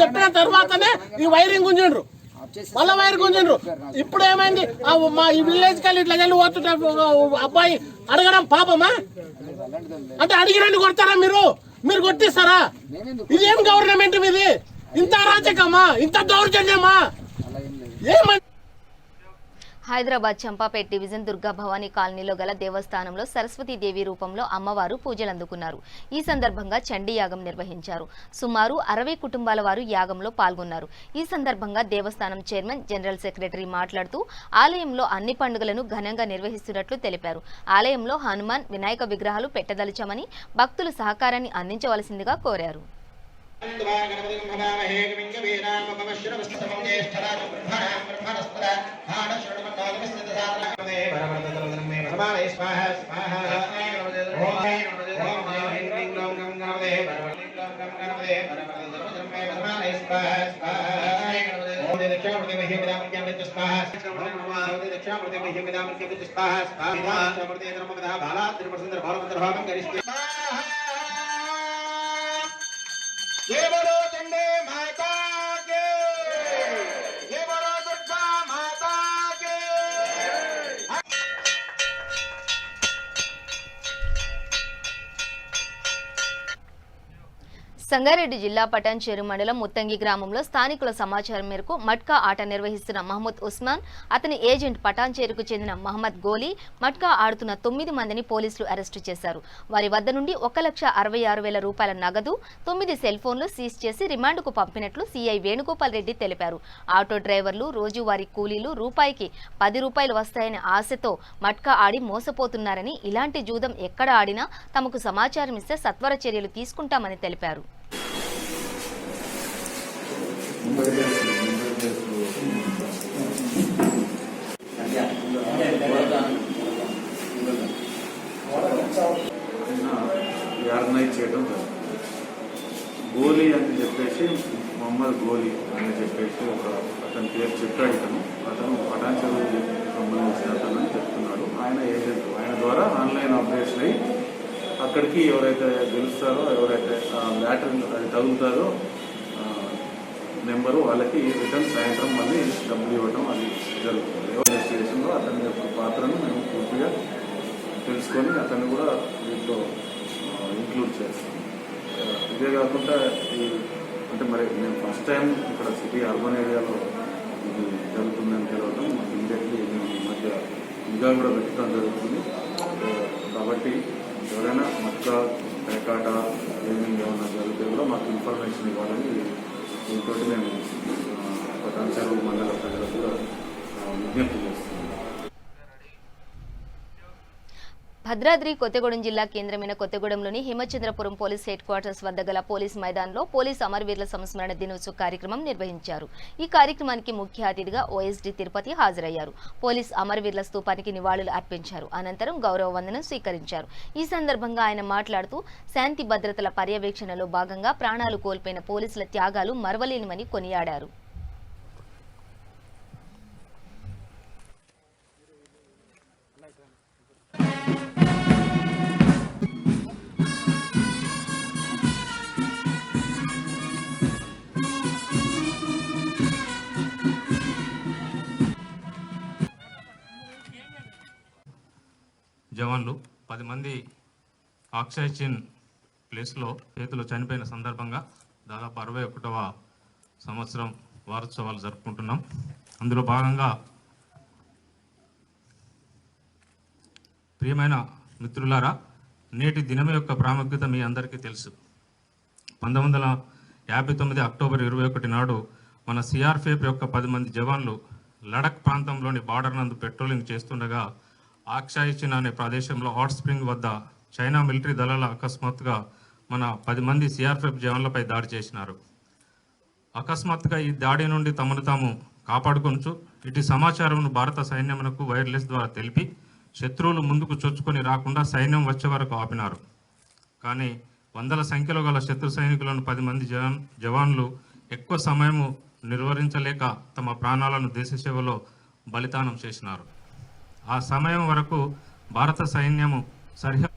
చెప్పిన తర్వాతనే ఈ వైరింగ్ గుంజిండ్రు, మళ్ళీ వైర్ గుంజిండ్రు. ఇప్పుడు ఏమైంది? మా ఈ విలేజ్ కెళ్ళి ఇట్లా వెళ్ళి పోతుంటే అబ్బాయి అడగడం పాపమా? అంటే అడిగిరండి కొడతారా మీరు కొట్టిస్తారా? ఇదేం గవర్నమెంట్ ఇది? ఇంత అరాచకమా? ఇంత దౌర్జన్యమా? ఏమంటే హైదరాబాద్ చంపాపేట్ డివిజన్ దుర్గా భవానీ కాలనీలో గల దేవస్థానంలో సరస్వతీదేవి రూపంలో అమ్మవారు పూజలు అందుకున్నారు. ఈ సందర్భంగా చండీ యాగం నిర్వహించారు. సుమారు 60 కుటుంబాల వారు యాగంలో పాల్గొన్నారు. ఈ సందర్భంగా దేవస్థానం చైర్మన్, జనరల్ సెక్రటరీ మాట్లాడుతూ ఆలయంలో అన్ని పండుగలను ఘనంగా నిర్వహిస్తున్నట్లు తెలిపారు. ఆలయంలో హనుమాన్, వినాయక విగ్రహాలు పెట్టదలిచామని భక్తులు సహకారాన్ని అందించవలసిందిగా కోరారు. जय बोलो चंडे माता के, जय बोलो दुर्गा माता के। సంగారెడ్డి జిల్లా పటాన్చేరు మండలం ముత్తంగి గ్రామంలో స్థానికుల సమాచారం మేరకు మట్కా ఆట నిర్వహిస్తున్న మహమ్మద్ ఉస్మాన్, అతని ఏజెంట్ పటాన్చేరుకు చెందిన మహమ్మద్ గోలీ మట్కా ఆడుతున్న 9 మందిని పోలీసులు అరెస్టు చేశారు. వారి వద్ద నుండి 1,66,000 రూపాయల నగదు, 9 సెల్ ఫోన్లు సీజ్ చేసి రిమాండ్కు పంపినట్లు సీఐ వేణుగోపాల్ రెడ్డి తెలిపారు. ఆటో డ్రైవర్లు రోజువారీ కూలీలు రూపాయికి 10 రూపాయలు వస్తాయనే ఆశతో మట్కా ఆడి మోసపోతున్నారని, ఇలాంటి జూదం ఎక్కడ ఆడినా తమకు సమాచారం ఇస్తే సత్వర చర్యలు తీసుకుంటామని తెలిపారు. ఆర్గనైజ్ చేయడం గోలీ అని చెప్పేసి, మహమ్మద్ గోలీ అని చెప్పేసి ఒక అతని పేరు చెప్పాడు. అతను పటాన్చెరు సంబంధించిన అతను అని చెప్తున్నాడు. ఆయన ఏజెంట్, ఆయన ద్వారా ఆన్లైన్ అప్డేట్స్ అయ్యి అక్కడికి ఎవరైతే గెలుస్తారో, ఎవరైతే బ్యాటరీ అది తగులుతారో నెంబరు, వాళ్ళకి రిటర్న్ సాయంత్రం మళ్ళీ డబ్బులు ఇవ్వడం అది జరుగుతుంది. ఇన్వెస్టిగేషన్లో అతని యొక్క పాత్రను మేము పూర్తిగా తెలుసుకొని అతన్ని కూడా దీంట్లో ఇంక్లూడ్ చేస్తాం. ఇదే కాకుండా అంటే మరి నేను ఫస్ట్ టైం ఇక్కడ సిటీ అర్బన్ ఏరియాలో ఇది జరుగుతుందని తెలియడం మాకు ఇమీడియట్లీ మేము ఈ మధ్య నిఘా కూడా పెట్టడం జరుగుతుంది. కాబట్టి ఎవరైనా మక్క పేకాట గేమింగ్ ఏమైనా జరిగితే కూడా మాకు ఇన్ఫర్మేషన్ ఇవ్వాలని దీంతో మేము పటాన్చెరువు మండల ప్రజలకు కూడా విజ్ఞప్తి చేస్తున్నాం. భద్రాద్రి కొత్తగూడెం జిల్లా కేంద్రమైన కొత్తగూడెంలోని హిమచంద్రపురం పోలీస్ హెడ్ క్వార్టర్స్ వద్ద గల పోలీస్ మైదానంలో పోలీస్ అమరవీరుల సంస్మరణ దినోత్సవ కార్యక్రమం నిర్వహించారు. ఈ కార్యక్రమానికి ముఖ్య అతిథిగా ఓఎస్డీ తిరుపతి హాజరయ్యారు. పోలీస్ అమరవీరుల స్తూపానికి నివాళులు అర్పించారు. అనంతరం గౌరవ వందనం స్వీకరించారు. ఈ సందర్భంగా ఆయన మాట్లాడుతూ శాంతి భద్రతల పర్యవేక్షణలో భాగంగా ప్రాణాలు కోల్పోయిన పోలీసుల త్యాగాలు మరవలేనివని కొనియాడారు. జవాన్లు 10 మంది ఆక్సిజన్ ప్లేస్లో చేతులు చనిపోయిన సందర్భంగా దాదాపు 61వ సంవత్సరం వారోత్సవాలు జరుపుకుంటున్నాం. అందులో భాగంగా ప్రియమైన మిత్రులారా, నేటి దినం యొక్క ప్రాముఖ్యత మీ అందరికీ తెలుసు. 1959 అక్టోబర్ 21 నాడు మన సిఆర్పిఎఫ్ యొక్క 10 మంది జవాన్లు లడక్ ప్రాంతంలోని బార్డర్ నందు పెట్రోలింగ్ చేస్తుండగా ఆక్షాయిచిన్ అనే ప్రదేశంలో హాట్ స్ప్రింగ్ వద్ద చైనా మిలిటరీ దళాల అకస్మాత్తుగా మన 10 మంది సిఆర్పిఎఫ్ జవాన్లపై దాడి చేసినారు. అకస్మాత్తుగా ఈ దాడి నుండి తమను తాము కాపాడుకొనుచు ఇటు సమాచారంను భారత సైన్యమునకు వైర్లెస్ ద్వారా తెలిపి శత్రువులు ముందుకు చొచ్చుకొని రాకుండా సైన్యం వచ్చే వరకు ఆపినారు. కానీ వందల సంఖ్యలో గల శత్రు సైనికులను 10 మంది జవాన్లు ఎక్కువ సమయము నిర్వహించలేక తమ ప్రాణాలను దేశ సేవలో బలిదానం చేసినారు. ఆ సమయం వరకు భారత సైన్యము సరిహద్దు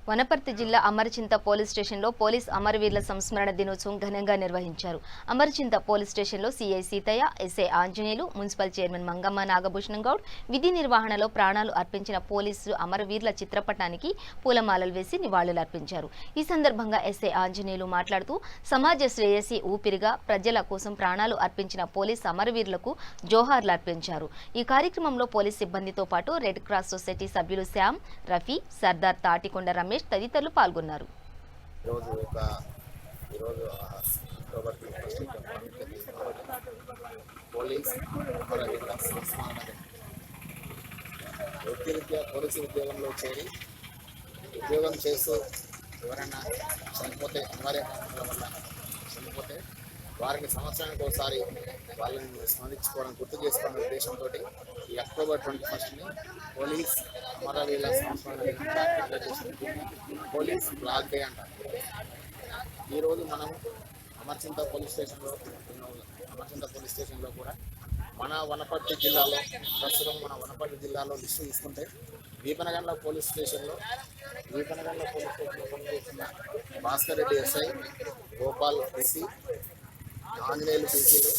వనపర్తి జిల్లా అమరచింత పోలీస్ స్టేషన్లో పోలీస్ అమరవీరుల సంస్మరణ దినోత్సవం ఘనంగా నిర్వహించారు. అమరచింత పోలీస్ స్టేషన్లో CI Seethaiah, SI Anjaneyulu, municipal chairman Mangamma Nagabhushanam Goud విధి నిర్వహణలో ప్రాణాలు అర్పించిన పోలీసు అమరవీరుల చిత్రపటానికి పూలమాలలు వేసి నివాళులు అర్పించారు. ఈ సందర్భంగా ఎస్ఐ ఆంజనేయులు మాట్లాడుతూ సమాజ శ్రేయసి ఊపిరిగా ప్రజల కోసం ప్రాణాలు అర్పించిన పోలీస్ అమరవీరులకు జోహార్లు అర్పించారు. ఈ కార్యక్రమంలో పోలీస్ సిబ్బందితో పాటు రెడ్ క్రాస్ సొసైటీ సభ్యులు శ్యామ్, రఫీ, సర్దార్ తాటికొండ రమేష్ తదితరులు పాల్గొన్నారు. పోలీసు ఉద్యోగంలో చేరి ఉద్యోగం చేస్తూ ఎవరైనా చనిపోతే అనివార్య కారణాల వల్ల చనిపోతే వారిని సంవత్సరానికి ఒకసారి వాళ్ళని స్మరించుకోవడం, గుర్తు చేసుకోవడం ఉద్దేశంతో ఈ అక్టోబర్ 21ని పోలీస్ అమరవీరుల సంస్మరణ పోలీస్ ఫ్లాగ్ డే అంటారు. ఈరోజు మనం అమర్చింత పోలీస్ స్టేషన్లో కూడా మన వనపర్తి జిల్లాలో ప్రస్తుతం లిస్టు తీసుకుంటే వీపనగండ్ల పోలీస్ స్టేషన్లో పనిచేస్తున్న భాస్కర్ రెడ్డి ఎస్ఐ, గోపాల్ ఎస్సీ, ఆంజనేయులు పీసీలు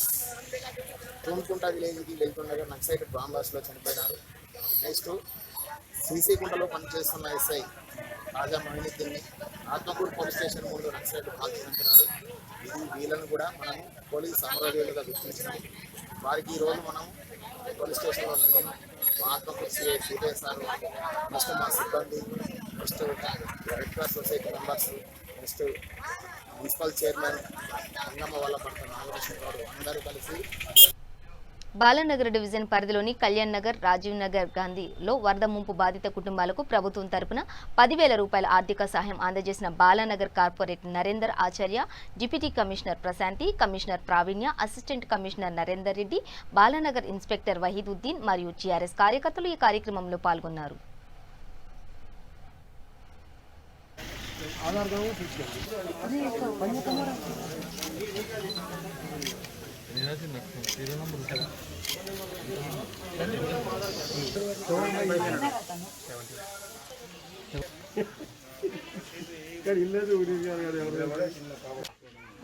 తూముకుంట విలేజ్కి వెళ్తుండగా నక్సైట్ బాంబాస్లో చనిపోయినారు. నెక్స్ట్ సీసీకుంటలో పనిచేస్తున్న ఎస్ఐ రాజా మహిళిద్దిని ఆత్మకూరు పోలీస్ స్టేషన్ ముందు నక్సైట్ కాల్చి చంపినారు. వీళ్ళను కూడా మనం పోలీస్ అమరవీరులుగా గుర్తించినాం. వారికి ఈరోజు మనం పోలీస్ స్టేషన్లో నేను మా ఆత్మకూరు సీఐ సార్, నెక్స్ట్ మా సిబ్బంది, next red cross society members, next municipal chairman Angamma వాళ్ళ భర్త నాగభూషణం గారు అందరూ కలిసి బాలానగర్ డివిజన్ పరిధిలోని కళ్యాణ్ నగర్, రాజీవ్ నగర్, గాంధీలో వరద ముంపు బాధిత కుటుంబాలకు ప్రభుత్వం తరపున 10,000 రూపాయల ఆర్థిక సహాయం అందజేసిన Balanagar corporate Narender Acharya, deputy commissioner Prashanthi, commissioner Praveenya, assistant commissioner Narender Reddy, Balanagar inspector Waheeduddin మరియు టీఆర్ఎస్ కార్యకర్తలు ఈ కార్యక్రమంలో పాల్గొన్నారు.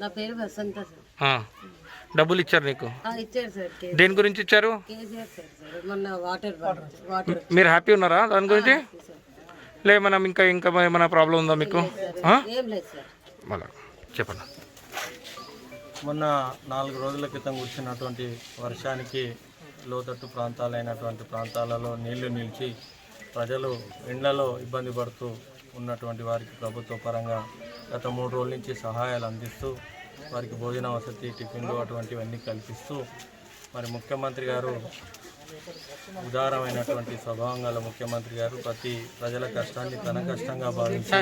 నా పేరు వసంత సార్. డబ్బులు ఇచ్చారు నీకు? ఇచ్చారు సార్. దేని గురించి ఇచ్చారు? కేసీఆర్ సార్ మొన్న వాటర్ మీరు హ్యాపీ ఉన్నారా దాని గురించి? లే మనం ఇంకా ఏమైనా ప్రాబ్లం ఉందా మీకు? ఏం లేదు సార్. మళ్ళా చెప్పండి. మొన్న 4 రోజుల క్రితం కురిసినటువంటి వర్షానికి లోతట్టు ప్రాంతాలైనటువంటి ప్రాంతాలలో నీళ్లు నిలిచి ప్రజలు ఎండలో ఇబ్బంది పడుతూ ఉన్నటువంటి వారికి ప్రభుత్వ పరంగా గత 3 రోజుల నుంచి సహాయాలు అందిస్తూ వారికి భోజన వసతి, టిఫిన్లు అటువంటివన్నీ కల్పిస్తూ మరి ముఖ్యమంత్రి గారు ఉదారమైనటువంటి స్వభావం గల ముఖ్యమంత్రి గారు ప్రతి ప్రజల కష్టాన్ని తన కష్టంగా భావించి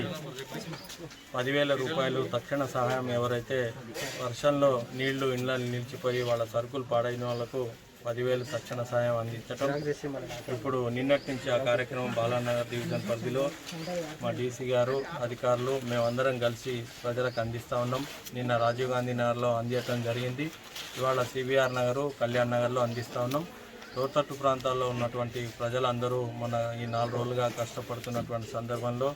10,000 రూపాయలు తక్షణ సహాయం ఎవరైతే వర్షంలో నీళ్లు ఇండ్ల నిలిచిపోయి వాళ్ళ సరుకులు పాడైన వాళ్లకు 10,000 తక్షణ సహాయం అందించడం. ఇప్పుడు నిన్నటి నుంచి ఆ కార్యక్రమం బాలానగర్ డివిజన్ పరిధిలో మా డీసీ గారు, అధికారులు మేమందరం కలిసి ప్రజలకు అందిస్తూ ఉన్నాం. నిన్న రాజీవ్ గాంధీ నగర్లో అందించడం జరిగింది. ఇవాళ సిబిఆర్ నగరు, కళ్యాణ్ నగర్లో అందిస్తూ ఉన్నాం. లోతట్టు ప్రాంతాల్లో ఉన్నటువంటి ప్రజలందరూ మన ఈ 4 రోజులుగా కష్టపడుతున్నటువంటి సందర్భంలో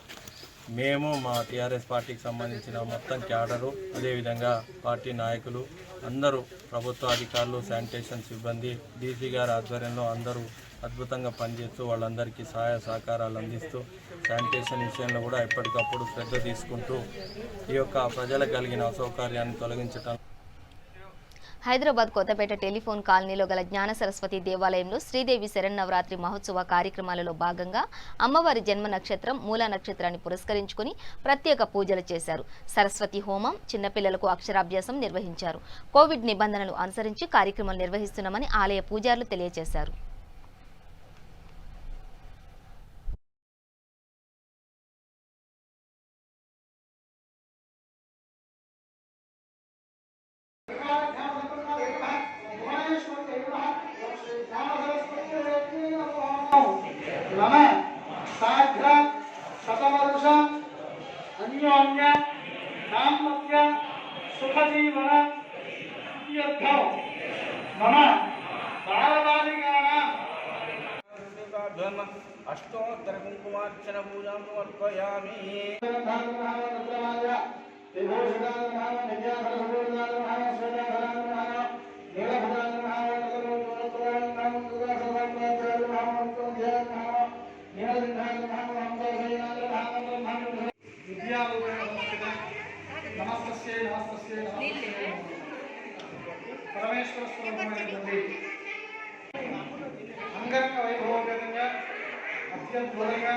మేము మా టీఆర్ఎస్ పార్టీకి సంబంధించిన మొత్తం క్యాడరు, అదేవిధంగా పార్టీ నాయకులు అందరూ, ప్రభుత్వ అధికారులు, శానిటేషన్ సిబ్బంది, డీసీ గారి ఆధ్వర్యంలో అందరూ అద్భుతంగా పనిచేస్తూ వాళ్ళందరికీ సహాయ సహకారాలు అందిస్తూ శానిటేషన్ విషయంలో కూడా ఎప్పటికప్పుడు శ్రద్ధ తీసుకుంటూ ఈ యొక్క ప్రజలకు కలిగిన అసౌకర్యాన్ని తొలగించడం. హైదరాబాద్ కొత్తపేట టెలిఫోన్ కాలనీలో గల జ్ఞాన సరస్వతి దేవాలయంలో శ్రీదేవి శరన్నవరాత్రి మహోత్సవ కార్యక్రమాలలో భాగంగా అమ్మవారి జన్మ నక్షత్రం మూలా నక్షత్రాన్ని పురస్కరించుకుని ప్రత్యేక పూజలు చేశారు. సరస్వతి హోమం, చిన్నపిల్లలకు అక్షరాభ్యాసం నిర్వహించారు. కోవిడ్ నిబంధనలు అనుసరించి కార్యక్రమాలు నిర్వహిస్తున్నామని ఆలయ పూజారులు తెలియజేశారు. అన్యోన్య దాంపత్య సుఖజీవన మమ బాలబాలికానాం అష్టోత్తర కుంకుమార్చన పూజాం సమర్పయామి. పరమేశ్వర స్వరూపమైనటువంటి అంగరంగ వైభవపేతంగా అత్యద్భుతంగా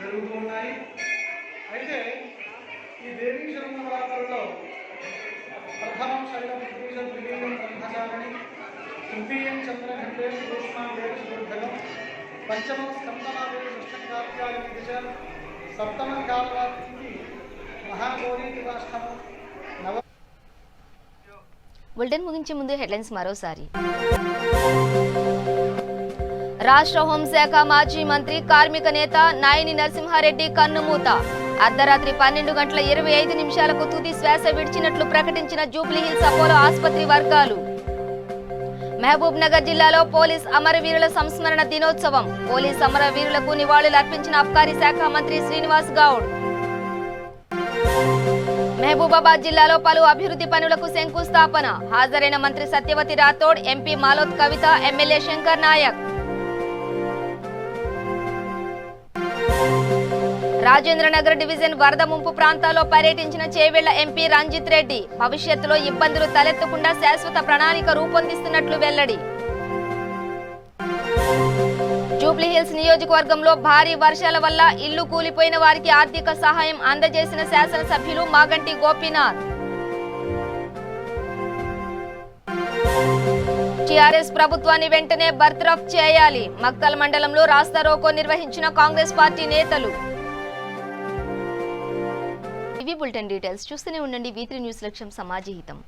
జరుగుతూ ఉన్నాయి. అయితే ఈ దేవీ శరన్నవరాత్రుల్లో ప్రథమం శైలం ద్వితీయం బ్రహ్మచారిణి, తృతీయం చంద్రఘంటే సూక్ష్మావేశ దుర్భగం, పంచమం స్కందమావేశ షష్టం కార్యాయని దిశ, సప్తమం కాలరాత్రికి మహాగౌరీ దివాష్టమం. బులెటిన్ ముగించే ముందు హెడ్లైన్స్ మరోసారి. రాష్ట్ర హోంశాఖ మాజీ మంత్రి, కార్మిక నేత నాయిని నరసింహారెడ్డి కన్నుమూత. అర్ధరాత్రి 12:25 తుది శ్వాస విడిచినట్లు ప్రకటించిన జూబ్లీహిల్స్ అపోలో ఆసుపత్రి వర్గాలు. మహబూబ్ నగర్ జిల్లాలో పోలీస్ అమరవీరుల సంస్మరణ దినోత్సవం. పోలీస్ అమరవీరులకు నివాళులు అర్పించిన అబ్కారీ శాఖ మంత్రి శ్రీనివాస్ గౌడ్. మహబూబాబాద్ జిల్లాలో పలు అభివృద్ధి పనులకు శంకుస్థాపన. హాజరైన మంత్రి సత్యవతి రాథోడ్, ఎంపీ మాలోత్ కవిత, ఎమ్మెల్యే శంకర్ నాయక్. రాజేంద్రనగర్ డివిజన్ వరద ముంపు ప్రాంతాల్లో పర్యటించిన చేవెళ్ల ఎంపీ రంజిత్ రెడ్డి. భవిష్యత్తులో ఇబ్బందులు తలెత్తకుండా శాశ్వత ప్రణాళిక రూపొందిస్తున్నట్లు వెల్లడి. జూబ్లీహిల్స్ నియోజకవర్గంలో భారీ వర్షాల వల్ల ఇల్లు కూలిపోయిన వారికి ఆర్థిక సహాయం అందజేసిన శాసనసభ్యులు మాగంటి గోపీనాథ్. టీఆర్ఎస్ ప్రభుత్వాన్ని వెంటనే బర్తరఫ్ చేయాలి. మక్తల్ మండలంలో రాస్తా రోకో నిర్వహించిన కాంగ్రెస్ పార్టీ నేతలు. ఇవి బులెటిన్ డీటెయిల్స్. చూస్తూనే ఉండండి V3 న్యూస్ లక్ష్యం సమాజ హితం.